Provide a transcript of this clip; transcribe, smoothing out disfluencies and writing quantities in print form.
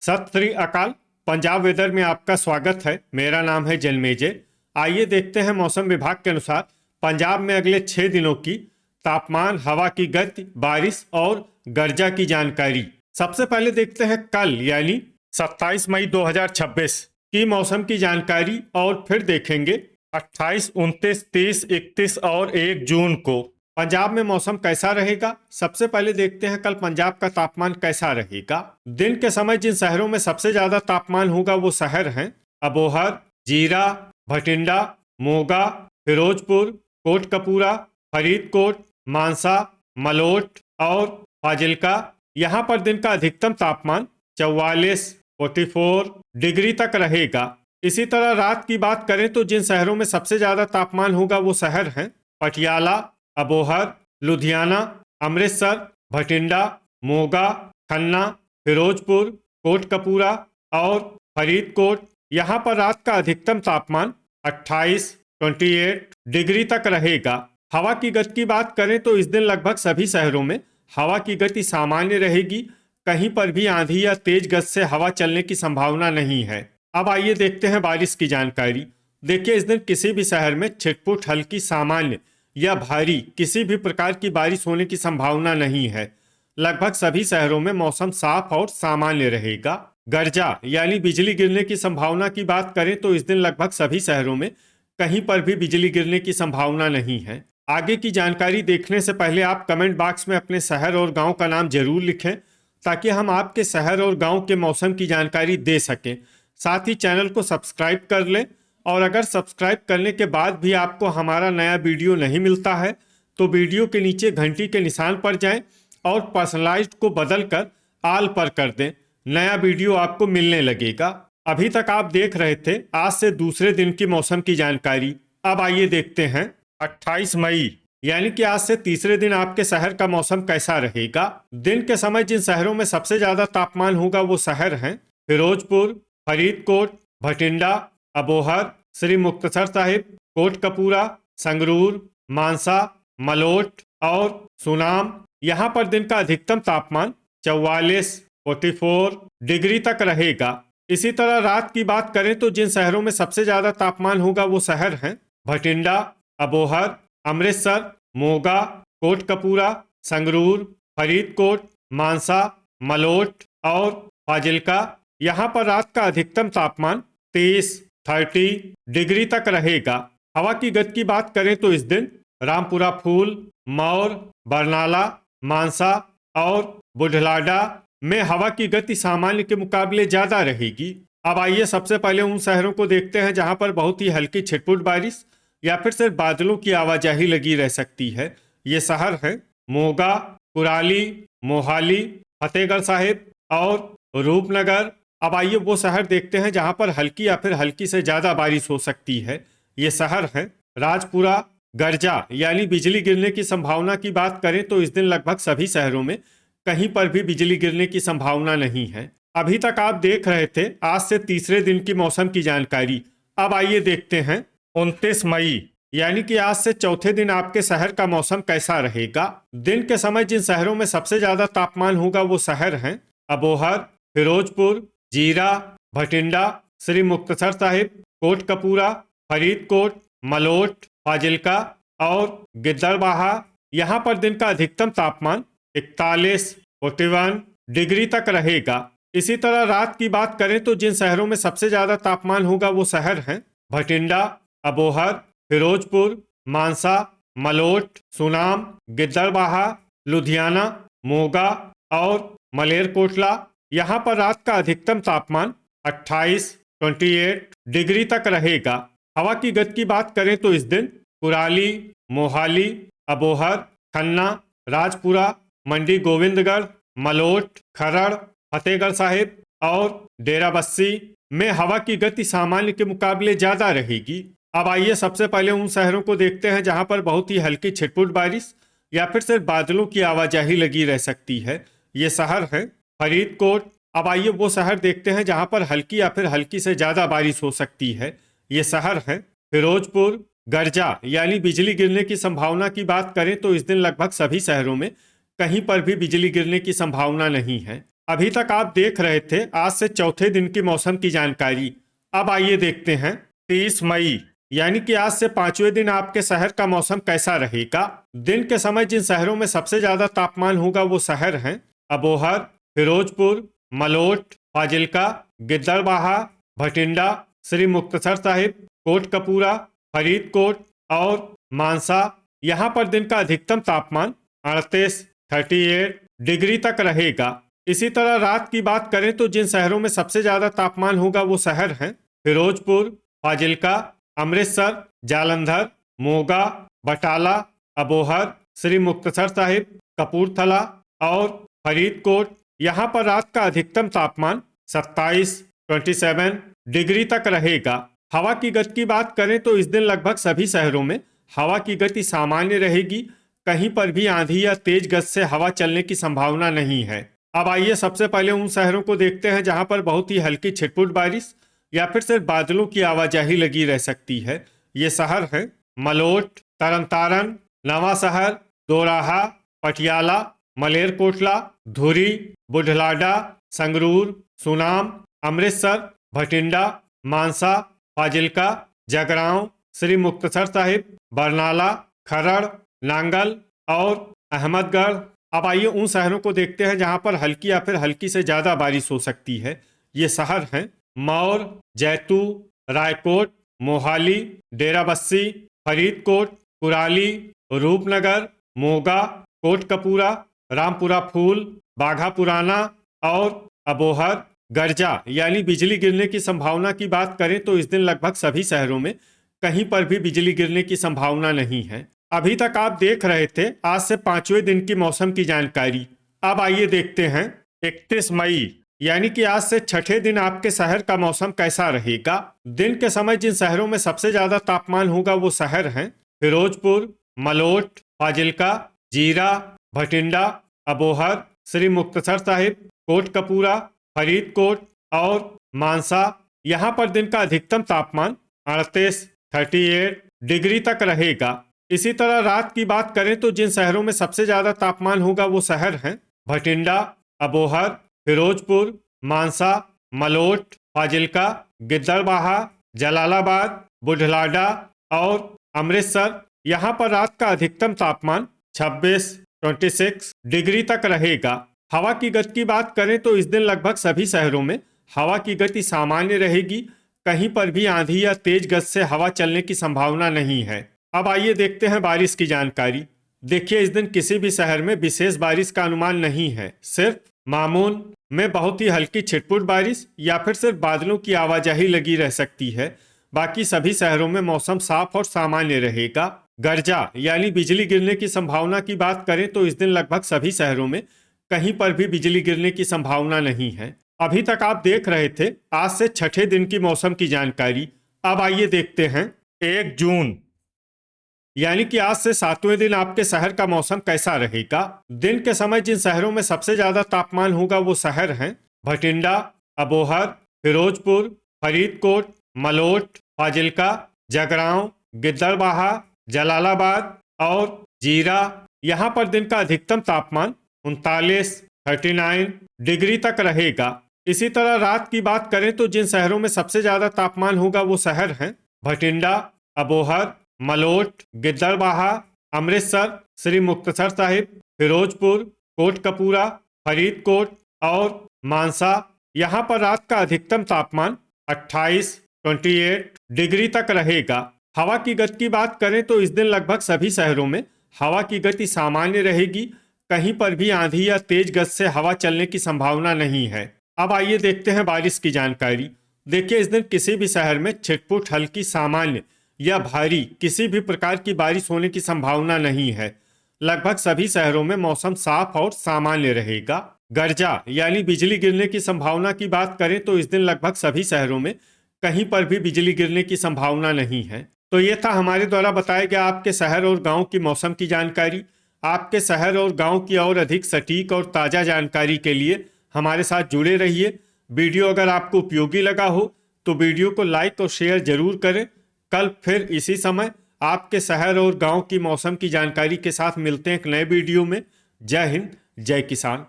सत श्री अकाल। पंजाब वेदर में आपका स्वागत है। मेरा नाम है जन्मेजय। आइए देखते हैं मौसम विभाग के अनुसार पंजाब में अगले 6 दिनों की तापमान, हवा की गति, बारिश और गर्जा की जानकारी। सबसे पहले देखते हैं कल यानी 27 मई 2026 की मौसम की जानकारी और फिर देखेंगे 28, 29, 30, 31 और 1 जून को पंजाब में मौसम कैसा रहेगा। सबसे पहले देखते हैं कल पंजाब का तापमान कैसा रहेगा। दिन के समय जिन शहरों में सबसे ज्यादा तापमान होगा वो शहर हैं अबोहर, जीरा, भटिंडा, मोगा, फिरोजपुर, कोटकपूरा, फरीदकोट, मानसा, मलोट और फाजिल्का। यहाँ पर दिन का अधिकतम तापमान 44 डिग्री तक रहेगा। इसी तरह रात की बात करें तो जिन शहरों में सबसे ज्यादा तापमान होगा वो शहर हैं पटियाला, अबोहर, लुधियाना, अमृतसर, भटिंडा, मोगा, खन्ना, फिरोजपुर, कोटकपूरा और फरीदकोट। यहाँ पर रात का अधिकतम तापमान 28 डिग्री तक रहेगा। हवा की गति की बात करें तो इस दिन लगभग सभी शहरों में हवा की गति सामान्य रहेगी। कहीं पर भी आंधी या तेज गति से हवा चलने की संभावना नहीं है। अब आइए देखते हैं बारिश की जानकारी। देखिए, इस दिन किसी भी शहर में छिटपुट, हल्की, सामान्य या भारी किसी भी प्रकार की बारिश होने की संभावना नहीं है। लगभग सभी शहरों में मौसम साफ और सामान्य रहेगा। गर्जा यानी बिजली गिरने की संभावना की बात करें तो इस दिन लगभग सभी शहरों में कहीं पर भी बिजली गिरने की संभावना नहीं है। आगे की जानकारी देखने से पहले आप कमेंट बॉक्स में अपने शहर और गांव का नाम जरूर लिखें ताकि हम आपके शहर और गांव के मौसम की जानकारी दे सकें। साथ ही चैनल को सब्सक्राइब कर लें और अगर सब्सक्राइब करने के बाद भी आपको हमारा नया वीडियो नहीं मिलता है तो वीडियो के नीचे घंटी के निशान पर जाएं और पर्सनलाइज्ड को बदलकर ऑल पर कर दें। नया वीडियो आपको मिलने लगेगा। अभी तक आप देख रहे थे आज से दूसरे दिन की मौसम की जानकारी। अब आइए देखते हैं 28 मई यानी कि आज से तीसरे दिन आपके शहर का मौसम कैसा रहेगा। दिन के समय जिन शहरों में सबसे ज्यादा तापमान होगा वो शहर हैं फिरोजपुर, फरीदकोट, भटिंडा, अबोहर, श्री मुक्तसर साहिब, कोटकपूरा, संगरूर, मानसा, मलोट और सुनाम। यहाँ पर दिन का अधिकतम तापमान 44 डिग्री तक रहेगा। इसी तरह रात की बात करें तो जिन शहरों में सबसे ज्यादा तापमान होगा वो शहर हैं भटिंडा, अबोहर, अमृतसर, मोगा, कोटकपूरा, संगरूर, फरीदकोट, मानसा, मलोट और फाजिल्का। यहाँ पर रात का अधिकतम तापमान 30 डिग्री तक रहेगा। हवा की गति की बात करें तो इस दिन रामपुरा फूल, मौर, बरनाला, मानसा और बुढ़लाडा में हवा की गति सामान्य के मुकाबले ज्यादा रहेगी। अब आइए सबसे पहले उन शहरों को देखते हैं जहां पर बहुत ही हल्की छिटपुट बारिश या फिर सिर्फ बादलों की आवाजाही लगी रह सकती है। ये शहर हैं मोगा, कुराली, मोहाली, फतेहगढ़ साहिब और रूपनगर। अब आइए वो शहर देखते हैं जहां पर हल्की या फिर हल्की से ज्यादा बारिश हो सकती है। ये शहर हैं राजपुरा। गर्जा यानी बिजली गिरने की संभावना की बात करें तो इस दिन लगभग सभी शहरों में कहीं पर भी बिजली गिरने की संभावना नहीं है। अभी तक आप देख रहे थे आज से तीसरे दिन की मौसम की जानकारी। अब आइए देखते हैं 29 मई यानी कि आज से चौथे दिन आपके शहर का मौसम कैसा रहेगा। दिन के समय जिन शहरों में सबसे ज्यादा तापमान होगा वो शहर हैं अबोहर, फिरोजपुर, जीरा, भटिंडा, श्री मुक्तसर साहिब, कोटकपूरा, फरीदकोट, मलोट, फाजिल्का और गिद्दड़बाहा। यहाँ पर दिन का अधिकतम तापमान 41 डिग्री तक रहेगा। इसी तरह रात की बात करें तो जिन शहरों में सबसे ज्यादा तापमान होगा वो शहर हैं भटिंडा, अबोहर, फिरोजपुर, मानसा, मलोट, सुनाम, गिद्दड़बाहा, लुधियाना, मोगा और मलेरकोटला। यहाँ पर रात का अधिकतम तापमान 28 डिग्री तक रहेगा। हवा की गति की बात करें तो इस दिन कुराली, मोहाली, अबोहर, खन्ना, राजपुरा, मंडी गोविंदगढ़, मलोट, खरड़, फतेहगढ़ साहिब और डेराबस्सी में हवा की गति सामान्य के मुकाबले ज्यादा रहेगी। अब आइए सबसे पहले उन शहरों को देखते हैं जहां पर बहुत ही हल्की छिटपुट बारिश या फिर सिर्फ बादलों की आवाजाही लगी रह सकती है। ये शहर हैं फरीदकोट। अब आइए वो शहर देखते हैं जहां पर हल्की या फिर हल्की से ज्यादा बारिश हो सकती है। ये शहर हैं फिरोजपुर। गर्जा यानी बिजली गिरने की संभावना की बात करें तो इस दिन लगभग सभी शहरों में कहीं पर भी बिजली गिरने की संभावना नहीं है। अभी तक आप देख रहे थे आज से चौथे दिन की मौसम की जानकारी। अब आइए देखते हैं 30 मई यानी कि आज से पांचवें दिन आपके शहर का मौसम कैसा रहेगा। दिन के समय जिन शहरों में सबसे ज्यादा तापमान होगा वो शहर हैं अबोहर, फिरोजपुर, मलोट, फाजिल्का, गिद्दड़बाहा, भटिंडा, श्री मुक्तसर साहिब, कोटकपूरा, फरीदकोट और मानसा। यहाँ पर दिन का अधिकतम तापमान 38 डिग्री तक रहेगा। इसी तरह रात की बात करें तो जिन शहरों में सबसे ज्यादा तापमान होगा वो शहर हैं फिरोजपुर, फाजिल्का, अमृतसर, जालंधर, मोगा, बटाला, अबोहर, श्री मुक्तसर साहिब, कपूरथला और फरीदकोट। यहाँ पर रात का अधिकतम तापमान 27 डिग्री तक रहेगा। हवा की गति की बात करें तो इस दिन लगभग सभी शहरों में हवा की गति सामान्य रहेगी। कहीं पर भी आंधी या तेज गति से हवा चलने की संभावना नहीं है। अब आइए सबसे पहले उन शहरों को देखते हैं जहां पर बहुत ही हल्की छिटपुट बारिश या फिर सिर्फ बादलों की आवाजाही लगी रह सकती है। ये शहर हैं मलोट, तरनतारन, नवा शहर, दोराहा, पटियाला, मलेरकोटला, धुरी, बुढलाडा, संगरूर, सुनाम, अमृतसर, भटिंडा, मानसा, फाजिल्का, जगरांव, श्री मुक्तसर साहिब, बरनाला, खरड़, नांगल और अहमदगढ़। अब आइए उन शहरों को देखते हैं जहां पर हल्की या फिर हल्की से ज्यादा बारिश हो सकती है। ये शहर हैं मौर, जैतू, रायकोट, मोहाली, डेराबस्सी, फरीदकोट, कुराली, रूपनगर, मोगा, कोटकपूरा, रामपुरा फूल, बाघा पुराना और अबोहर। गर्जा यानी बिजली गिरने की संभावना की बात करें तो इस दिन लगभग सभी शहरों में कहीं पर भी बिजली गिरने की संभावना नहीं है। अभी तक आप देख रहे थे आज से पांचवें दिन की मौसम की जानकारी। अब आइए देखते हैं 31 मई यानी कि आज से छठे दिन आपके शहर का मौसम कैसा रहेगा। दिन के समय जिन शहरों में सबसे ज्यादा तापमान होगा वो शहर हैं फिरोजपुर, मलोट, फाजिल्का, जीरा, भटिंडा, अबोहर, श्री मुक्तसर साहिब, कोटकपूरा, फरीदकोट और मानसा। यहाँ पर दिन का अधिकतम तापमान 38 डिग्री तक रहेगा। इसी तरह रात की बात करें तो जिन शहरों में सबसे ज्यादा तापमान होगा वो शहर हैं भटिंडा, अबोहर, फिरोजपुर, मानसा, मलोट, फाजिल्का, गिद्दड़बाहा, जलालाबाद, बुढलाडा और अमृतसर। यहाँ पर रात का अधिकतम तापमान 26 डिग्री तक रहेगा। हवा की गति की बात करें तो इस दिन लगभग सभी शहरों में हवा की गति सामान्य रहेगी। कहीं पर भी आंधी या तेज गति से हवा चलने की संभावना नहीं है। अब आइए देखते हैं बारिश की जानकारी। देखिए इस दिन किसी भी शहर में विशेष बारिश का अनुमान नहीं है। सिर्फ मामून में बहुत ही हल्की छिटपुट बारिश या फिर सिर्फ बादलों की आवाजाही लगी रह सकती है। बाकी सभी शहरों में मौसम साफ और सामान्य रहेगा। गर्जा यानी बिजली गिरने की संभावना की बात करें तो इस दिन लगभग सभी शहरों में कहीं पर भी बिजली गिरने की संभावना नहीं है। अभी तक आप देख रहे थे आज से छठे दिन की मौसम की जानकारी। अब आइए देखते हैं 1 जून यानी कि आज से सातवें दिन आपके शहर का मौसम कैसा रहेगा। दिन के समय जिन शहरों में सबसे ज्यादा तापमान होगा वो शहर हैं भटिंडा, अबोहर, फिरोजपुर, फरीदकोट, मलोट, फाजिल्का, जगरांव, गिद्दड़बाहा, जलालाबाद और जीरा। यहाँ पर दिन का अधिकतम तापमान 39 डिग्री तक रहेगा। इसी तरह रात की बात करें तो जिन शहरों में सबसे ज्यादा तापमान होगा वो शहर हैं भटिंडा, अबोहर, मलोट, गिद्दड़बाहा, अमृतसर, श्री मुक्तसर साहिब, फिरोजपुर, कोटकपूरा, फरीदकोट और मानसा। यहाँ पर रात का अधिकतम तापमान 28 डिग्री तक रहेगा। हवा की गति की बात करें तो इस दिन लगभग सभी शहरों में हवा की गति सामान्य रहेगी। कहीं पर भी आंधी या तेज गति से हवा चलने की संभावना नहीं है। अब आइए देखते हैं बारिश की जानकारी। देखिए इस दिन किसी भी शहर में छिटपुट हल्की सामान्य या भारी किसी भी प्रकार की बारिश होने की संभावना नहीं है। लगभग सभी शहरों में मौसम साफ और सामान्य रहेगा। गर्जा यानी बिजली गिरने की संभावना की बात करें तो इस दिन लगभग सभी शहरों में कहीं पर भी बिजली गिरने की संभावना नहीं है। तो ये था हमारे द्वारा बताया गया आपके शहर और गांव की मौसम की जानकारी। आपके शहर और गांव की और अधिक सटीक और ताज़ा जानकारी के लिए हमारे साथ जुड़े रहिए। वीडियो अगर आपको उपयोगी लगा हो तो वीडियो को लाइक और शेयर जरूर करें। कल फिर इसी समय आपके शहर और गांव की मौसम की जानकारी के साथ मिलते हैं एक नए वीडियो में। जय हिंद, जय किसान।